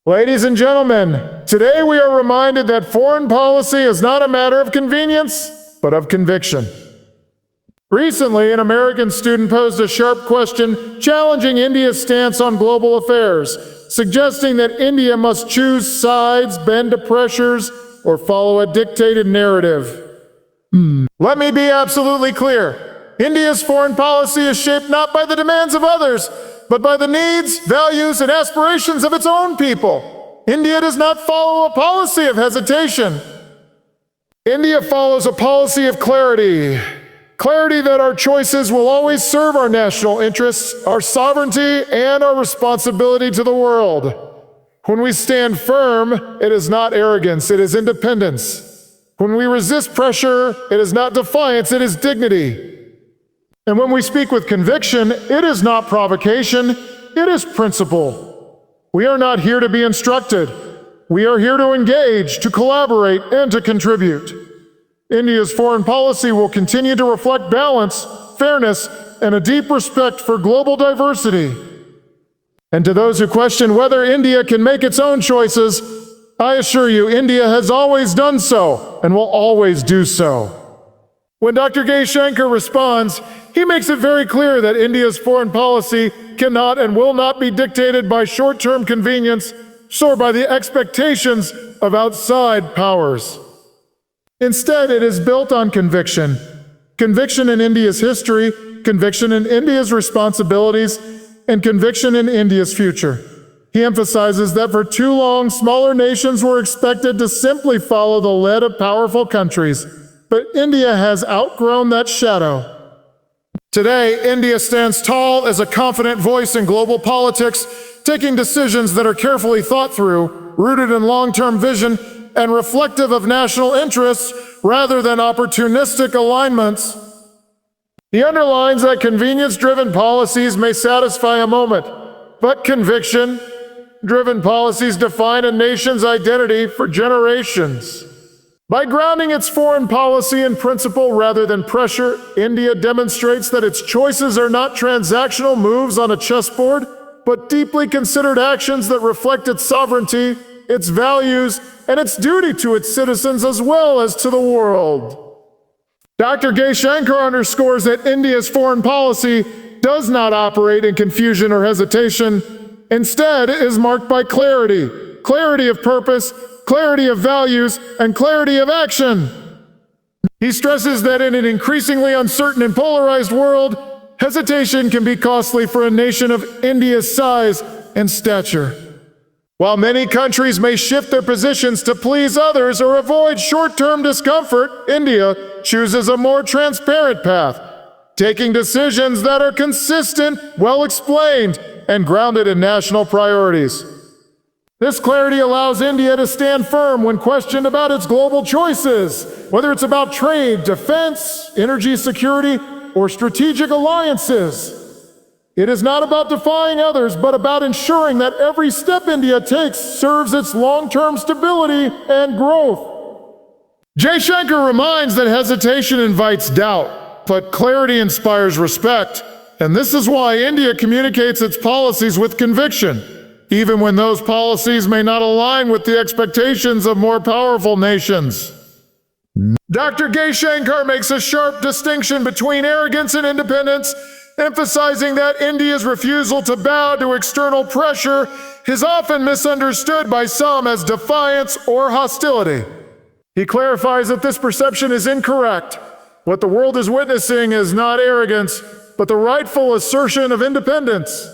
Ladies and gentlemen, today we are reminded that foreign policy is not a matter of convenience, but of conviction. Recently, an American student posed a sharp question challenging India's stance on global affairs, suggesting that India must choose sides, bend to pressures, or follow a dictated narrative. Let me be absolutely clear. India's foreign policy is shaped not by the demands of others, but by the needs, values, and aspirations of its own people. India does not follow a policy of hesitation. India follows a policy of clarity. Clarity that our choices will always serve our national interests, our sovereignty, and our responsibility to the world. When we stand firm, it is not arrogance, it is independence. When we resist pressure, it is not defiance, it is dignity. And when we speak with conviction, it is not provocation, it is principle. We are not here to be instructed. We are here to engage, to collaborate, and to contribute. India's foreign policy will continue to reflect balance, fairness, and a deep respect for global diversity. And to those who question whether India can make its own choices, I assure you, India has always done so and will always do so. When Dr. Jaishankar responds, he makes it very clear that India's foreign policy cannot and will not be dictated by short-term convenience, or by the expectations of outside powers. Instead, it is built on conviction. Conviction in India's history, conviction in India's responsibilities, and conviction in India's future. He emphasizes that for too long, smaller nations were expected to simply follow the lead of powerful countries. But India has outgrown that shadow. Today, India stands tall as a confident voice in global politics, taking decisions that are carefully thought through, rooted in long-term vision, and reflective of national interests rather than opportunistic alignments. He underlines that convenience-driven policies may satisfy a moment, but conviction-driven policies define a nation's identity for generations. By grounding its foreign policy in principle rather than pressure, India demonstrates that its choices are not transactional moves on a chessboard, but deeply considered actions that reflect its sovereignty, its values, and its duty to its citizens as well as to the world. Dr. Jaishankar underscores that India's foreign policy does not operate in confusion or hesitation. Instead, it is marked by clarity, clarity of purpose, clarity of values, and clarity of action. He stresses that in an increasingly uncertain and polarized world, hesitation can be costly for a nation of India's size and stature. While many countries may shift their positions to please others or avoid short-term discomfort, India chooses a more transparent path, taking decisions that are consistent, well-explained, and grounded in national priorities. This clarity allows India to stand firm when questioned about its global choices, whether it's about trade, defense, energy security, or strategic alliances. It is not about defying others, but about ensuring that every step India takes serves its long-term stability and growth. Jaishankar reminds that hesitation invites doubt, but clarity inspires respect. And this is why India communicates its policies with conviction, even when those policies may not align with the expectations of more powerful nations. Dr. Jaishankar makes a sharp distinction between arrogance and independence, emphasizing that India's refusal to bow to external pressure is often misunderstood by some as defiance or hostility. He clarifies that this perception is incorrect. What the world is witnessing is not arrogance, but the rightful assertion of independence.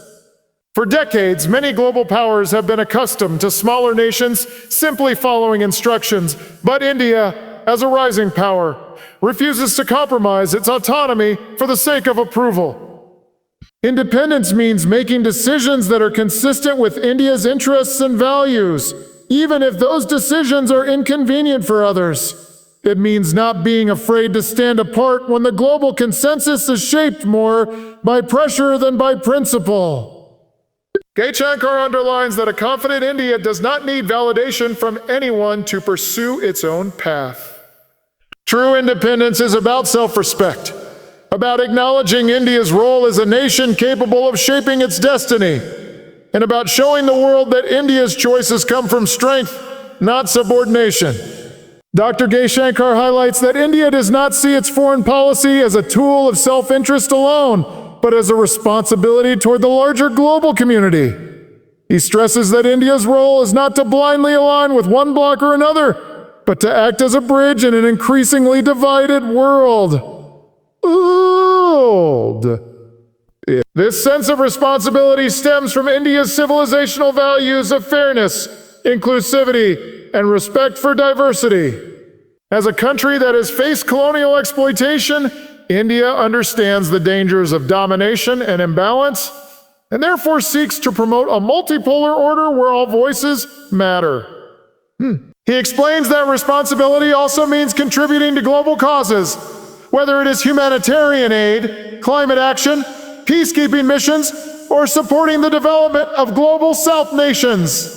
For decades, many global powers have been accustomed to smaller nations simply following instructions, but India, as a rising power, refuses to compromise its autonomy for the sake of approval. Independence means making decisions that are consistent with India's interests and values, even if those decisions are inconvenient for others. It means not being afraid to stand apart when the global consensus is shaped more by pressure than by principle. Jaishankar underlines that a confident India does not need validation from anyone to pursue its own path. True independence is about self-respect, about acknowledging India's role as a nation capable of shaping its destiny. and about showing the world that India's choices come from strength, not subordination. Dr. Jaishankar highlights that India does not see its foreign policy as a tool of self-interest alone, but as a responsibility toward the larger global community. He stresses that India's role is not to blindly align with one bloc or another, but to act as a bridge in an increasingly divided world. This sense of responsibility stems from India's civilizational values of fairness, inclusivity, and respect for diversity. As a country that has faced colonial exploitation, India understands the dangers of domination and imbalance, and therefore seeks to promote a multipolar order where all voices matter. He explains that responsibility also means contributing to global causes, whether it is humanitarian aid, climate action, peacekeeping missions, or supporting the development of global South nations.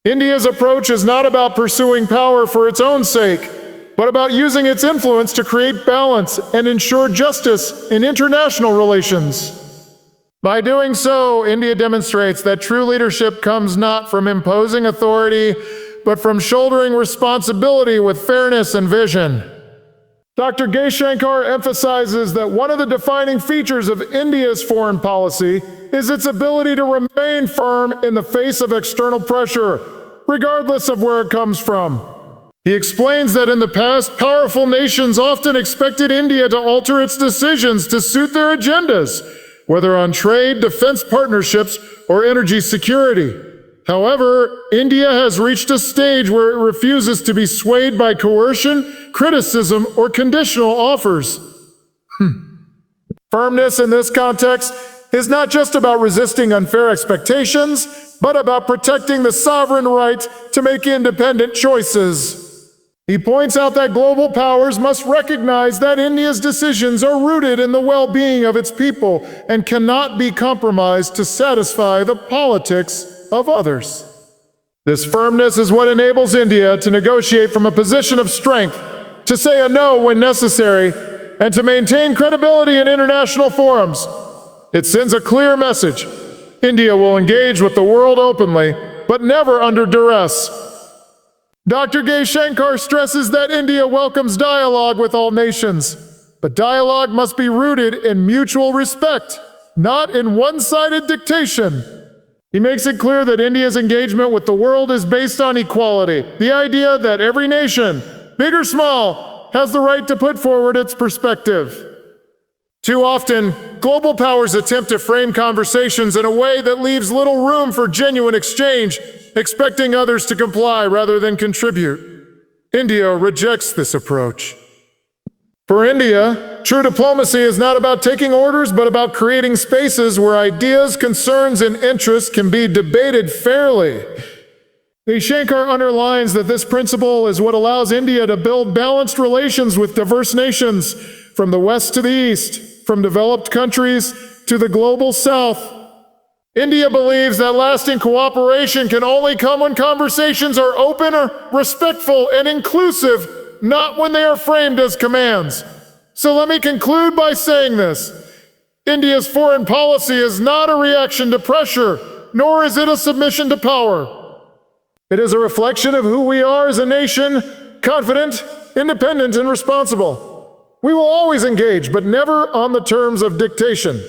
India's approach is not about pursuing power for its own sake, but about using its influence to create balance and ensure justice in international relations. By doing so, India demonstrates that true leadership comes not from imposing authority, but from shouldering responsibility with fairness and vision. Dr. Jaishankar emphasizes that one of the defining features of India's foreign policy is its ability to remain firm in the face of external pressure, regardless of where it comes from. He explains that in the past, powerful nations often expected India to alter its decisions to suit their agendas, whether on trade, defense partnerships, or energy security. However, India has reached a stage where it refuses to be swayed by coercion, criticism, or conditional offers. Firmness in this context is not just about resisting unfair expectations, but about protecting the sovereign right to make independent choices. He points out that global powers must recognize that India's decisions are rooted in the well-being of its people and cannot be compromised to satisfy the politics of others. This firmness is what enables India to negotiate from a position of strength, to say a no when necessary, and to maintain credibility in international forums. It sends a clear message. India will engage with the world openly, but never under duress. Dr. Jaishankar stresses that India welcomes dialogue with all nations, but dialogue must be rooted in mutual respect, not in one-sided dictation. He makes it clear that India's engagement with the world is based on equality, the idea that every nation, big or small, has the right to put forward its perspective. Too often, global powers attempt to frame conversations in a way that leaves little room for genuine exchange, expecting others to comply rather than contribute. India rejects this approach. For India, true diplomacy is not about taking orders, but about creating spaces where ideas, concerns, and interests can be debated fairly. Jaishankar underlines that this principle is what allows India to build balanced relations with diverse nations, from the west to the east, from developed countries to the global south. India believes that lasting cooperation can only come when conversations are open, respectful, and inclusive, not when they are framed as commands. So let me conclude by saying this. India's foreign policy is not a reaction to pressure, nor is it a submission to power. It is a reflection of who we are as a nation, confident, independent, and responsible. We will always engage, but never on the terms of dictation.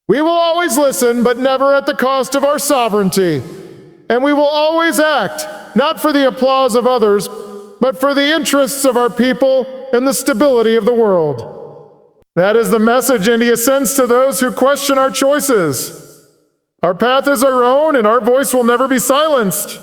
We will always listen, but never at the cost of our sovereignty. And we will always act, not for the applause of others, but for the interests of our people and the stability of the world. That is the message India sends to those who question our choices. Our path is our own, and our voice will never be silenced.